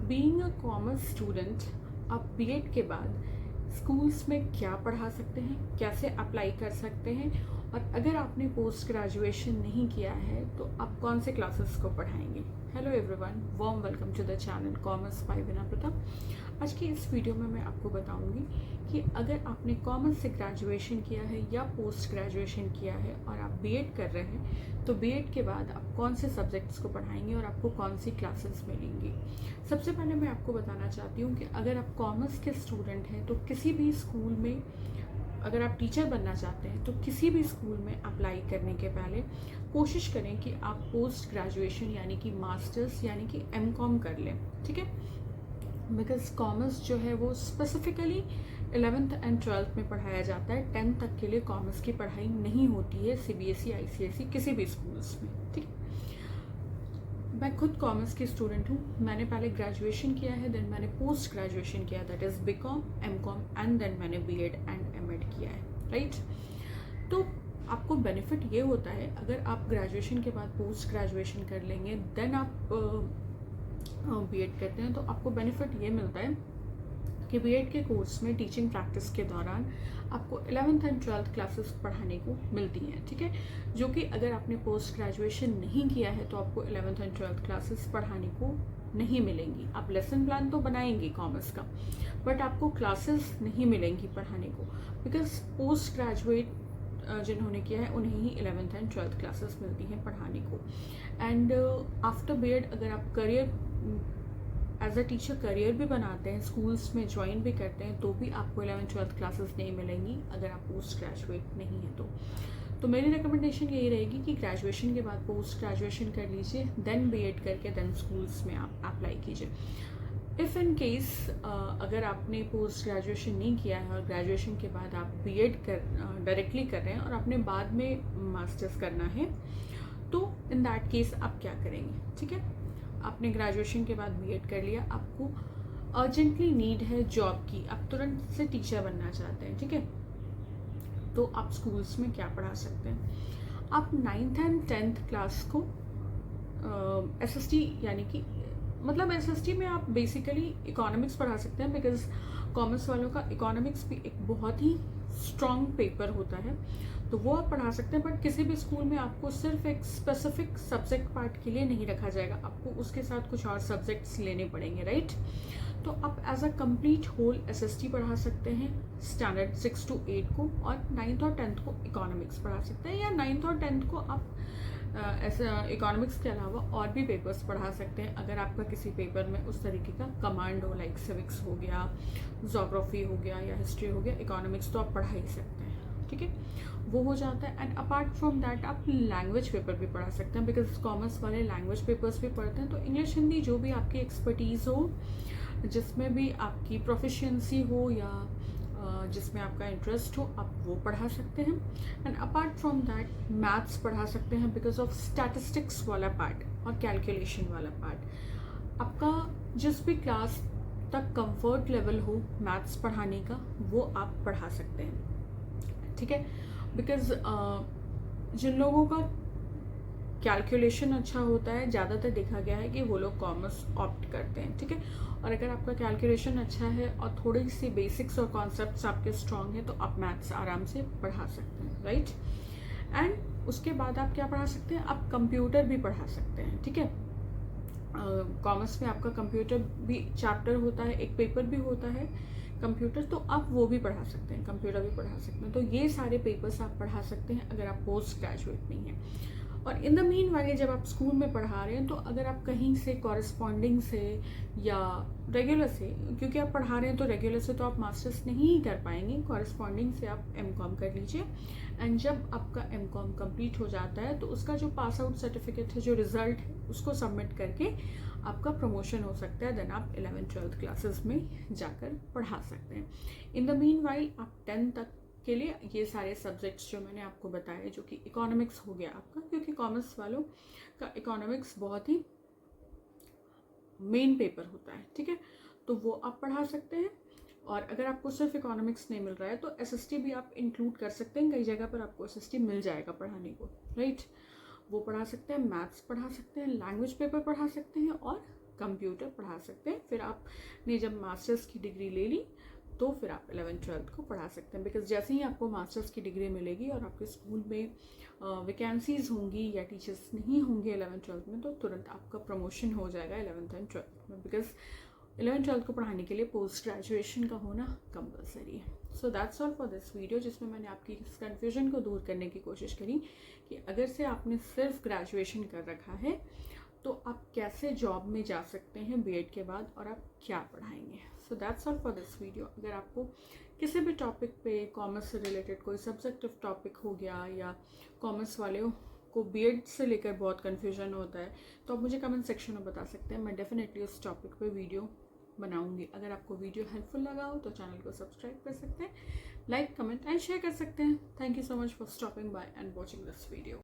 Being a commerce student आप BEd के बाद स्कूल्स में क्या पढ़ा सकते हैं, कैसे अप्लाई कर सकते हैं, और अगर आपने पोस्ट ग्रेजुएशन नहीं किया है तो आप कौन से क्लासेस को पढ़ाएंगे। Hello everyone, warm welcome to the channel commerce by Veena Pratap. आज की इस वीडियो में मैं आपको बताऊंगी कि अगर आपने कॉमर्स से ग्रेजुएशन किया है या पोस्ट ग्रेजुएशन किया है और आप बीएड कर रहे हैं तो बीएड के बाद आप कौन से सब्जेक्ट्स को पढ़ाएंगे और आपको कौन सी क्लासेस मिलेंगी। सबसे पहले मैं आपको बताना चाहती हूँ कि अगर आप कॉमर्स के स्टूडेंट हैं तो किसी भी स्कूल में अगर आप टीचर बनना चाहते हैं तो किसी भी स्कूल में अप्लाई करने के पहले कोशिश करें कि आप पोस्ट ग्रेजुएशन यानी कि मास्टर्स यानी कि एमकॉम कर लें, ठीक है। बिकॉज कॉमर्स जो है वो स्पेसिफिकली 11th एंड 12th में पढ़ाया जाता है। 10th तक के लिए कॉमर्स की पढ़ाई नहीं होती है सीबीएसई आईसीएसई किसी भी स्कूल्स में, ठीक है। मैं खुद कॉमर्स की स्टूडेंट हूँ। मैंने पहले ग्रेजुएशन किया है, देन मैंने पोस्ट ग्रेजुएशन किया, that is BCom MCom, and then मैंने बीएड एंड एमएड किया है, राइट। तो आपको बेनिफिट ये होता है, अगर आप ग्रेजुएशन के बाद पोस्ट ग्रेजुएशन कर लेंगे देन आप बीएड करते हैं तो आपको बेनिफिट ये मिलता है कि बीएड के कोर्स में टीचिंग प्रैक्टिस के दौरान आपको 11th एंड 12th क्लासेस पढ़ाने को मिलती हैं, ठीक है। जो कि अगर आपने पोस्ट ग्रेजुएशन नहीं किया है तो आपको 11th एंड 12th क्लासेस पढ़ाने को नहीं मिलेंगी। आप लेसन प्लान तो बनाएंगे कॉमर्स का, बट आपको क्लासेस नहीं मिलेंगी पढ़ाने को, बिकॉज पोस्ट ग्रेजुएट जिन्होंने किया है उन्हें ही 11th एंड 12th क्लासेस मिलती हैं पढ़ाने को। एंड आफ्टर बीएड अगर आप career as a teacher career भी बनाते हैं, स्कूल्स में ज्वाइन भी करते हैं, तो भी आपको 11th 12th क्लासेस नहीं मिलेंगी अगर आप पोस्ट ग्रेजुएट नहीं हैं तो मेरी रिकमेंडेशन यही रहेगी कि ग्रेजुएशन के बाद पोस्ट ग्रेजुएशन कर लीजिए, देन बीएड करके देन स्कूल्स में आप अप्लाई कीजिए। इफ़ इन केस अगर आपने पोस्ट ग्रेजुएशन नहीं किया है और ग्रेजुएशन के बाद आप बीएड कर डायरेक्टली कर रहे हैं और आपने बाद में मास्टर्स करना है तो इन दैट केस आप क्या करेंगे, ठीक है। आपने ग्रेजुएशन के बाद बीएड कर लिया, आपको अर्जेंटली नीड है जॉब की, आप तुरंत से टीचर बनना चाहते हैं, ठीक है। तो आप स्कूल्स में क्या पढ़ा सकते हैं, आप 9th एंड 10th क्लास को एसएसटी यानी कि मतलब एसएसटी में आप बेसिकली इकोनॉमिक्स पढ़ा सकते हैं, बिकॉज कॉमर्स वालों का इकोनॉमिक्स भी एक बहुत ही स्ट्रॉन्ग पेपर होता है, तो वो आप पढ़ा सकते हैं। बट किसी भी स्कूल में आपको सिर्फ एक स्पेसिफिक सब्जेक्ट पार्ट के लिए नहीं रखा जाएगा, आपको उसके साथ कुछ और सब्जेक्ट्स लेने पड़ेंगे, राइट। तो आप as a complete whole SST पढ़ा सकते हैं स्टैंडर्ड 6 to 8 को, और 9th और 10th को इकोनॉमिक्स पढ़ा सकते हैं, या 9th और 10th को आप ऐसा इकोनॉमिक्स के अलावा और भी पेपर्स पढ़ा सकते हैं अगर आपका किसी पेपर में उस तरीके का कमांड हो, लाइक सिविक्स हो गया, जोग्राफी हो गया या हिस्ट्री हो गया, इकोनॉमिक्स तो आप पढ़ा ही सकते हैं, ठीक है। वो हो जाता है। एंड अपार्ट फ्रॉम दैट आप लैंग्वेज पेपर भी पढ़ा सकते हैं, बिकॉज कॉमर्स वाले लैंग्वेज पेपर्स भी पढ़ते हैं, तो इंग्लिश हिंदी जो भी आपकी एक्सपर्टीज़ हो, जिसमें भी आपकी प्रोफिशिएंसी हो या जिसमें आपका इंटरेस्ट हो, आप वो पढ़ा सकते हैं। And apart from that maths पढ़ा सकते हैं, बिकॉज ऑफ स्टैटिस्टिक्स वाला पार्ट और कैलकुलेशन वाला पार्ट। आपका जिस भी क्लास तक कंफर्ट लेवल हो मैथ्स पढ़ाने का वो आप पढ़ा सकते हैं, ठीक है। बिकॉज जिन लोगों का कैलकुलेशन अच्छा होता है, ज़्यादातर देखा गया है कि वो लोग कॉमर्स ऑप्ट करते हैं, ठीक है। और अगर आपका कैलकुलेशन अच्छा है और थोड़ी सी बेसिक्स और कॉन्सेप्ट्स आपके स्ट्रॉन्ग हैं तो आप मैथ्स आराम से पढ़ा सकते हैं, राइट। एंड उसके बाद आप क्या पढ़ा सकते हैं, आप कंप्यूटर भी पढ़ा सकते हैं, ठीक है। कॉमर्स में आपका कंप्यूटर भी चैप्टर होता है, एक पेपर भी होता है कंप्यूटर, तो आप वो भी पढ़ा सकते हैं, कंप्यूटर भी पढ़ा सकते हैं। तो ये सारे पेपर्स आप पढ़ा सकते हैं अगर आप पोस्ट ग्रेजुएट नहीं हैं। और इन द मीन वाइल जब आप स्कूल में पढ़ा रहे हैं तो अगर आप कहीं से कॉरेस्पॉन्डिंग से या रेगुलर से, क्योंकि आप पढ़ा रहे हैं तो रेगुलर से तो आप मास्टर्स नहीं कर पाएंगे, कॉरेस्पॉन्डिंग से आप एमकॉम कर लीजिए। एंड जब आपका एमकॉम कंप्लीट हो जाता है तो उसका जो पास आउट सर्टिफिकेट है, जो रिजल्ट है, उसको सबमिट करके आपका प्रमोशन हो सकता है, देन आप 11th 12th क्लासेस में जाकर पढ़ा सकते हैं। इन द मीन वाइल आप 10th तक के लिए ये सारे सब्जेक्ट्स जो मैंने आपको बताए, जो कि इकोनॉमिक्स हो गया आपका, क्योंकि कॉमर्स वालों का इकोनॉमिक्स बहुत ही मेन पेपर होता है, ठीक है, तो वो आप पढ़ा सकते हैं। और अगर आपको सिर्फ इकोनॉमिक्स नहीं मिल रहा है तो एसएसटी भी आप इंक्लूड कर सकते हैं, कई जगह पर आपको एसएसटी मिल जाएगा पढ़ाने को, राइट। वो पढ़ा सकते हैं, मैथ्स पढ़ा सकते हैं, लैंग्वेज पेपर पढ़ा सकते हैं और कंप्यूटर पढ़ा सकते हैं। फिर आपने जब मास्टर्स की डिग्री ले ली तो फिर आप 11th-12th को पढ़ा सकते हैं, बिकॉज जैसे ही आपको मास्टर्स की डिग्री मिलेगी और आपके स्कूल में वैकेंसीज होंगी या टीचर्स नहीं होंगे 11th-12th में, तो तुरंत आपका प्रमोशन हो जाएगा 11th and 12th में, बिकॉज 11th-12th को पढ़ाने के लिए पोस्ट ग्रेजुएशन का होना कंपलसरी है। So that's all for this video, जिसमें मैंने आपकी इस कन्फ्यूजन को दूर करने की कोशिश करी कि अगर से आपने सिर्फ ग्रेजुएशन कर रखा है तो आप कैसे जॉब में जा सकते हैं बीएड के बाद और आप क्या पढ़ाएंगे। So that's all for this video. अगर आपको किसी भी टॉपिक पे कॉमर्स से रिलेटेड कोई सब्जेक्टिव टॉपिक हो गया या कॉमर्स वाले को बीएड से लेकर बहुत कन्फ्यूजन होता है तो आप मुझे कमेंट सेक्शन में बता सकते हैं। मैं डेफिनेटली उस टॉपिक पे वीडियो बनाऊंगी। अगर आपको वीडियो हेल्पफुल लगा हो तो चैनल को सब्सक्राइब कर सकते हैं, लाइक, कमेंट एंड शेयर कर सकते हैं। Thank you so much for stopping by and watching this video.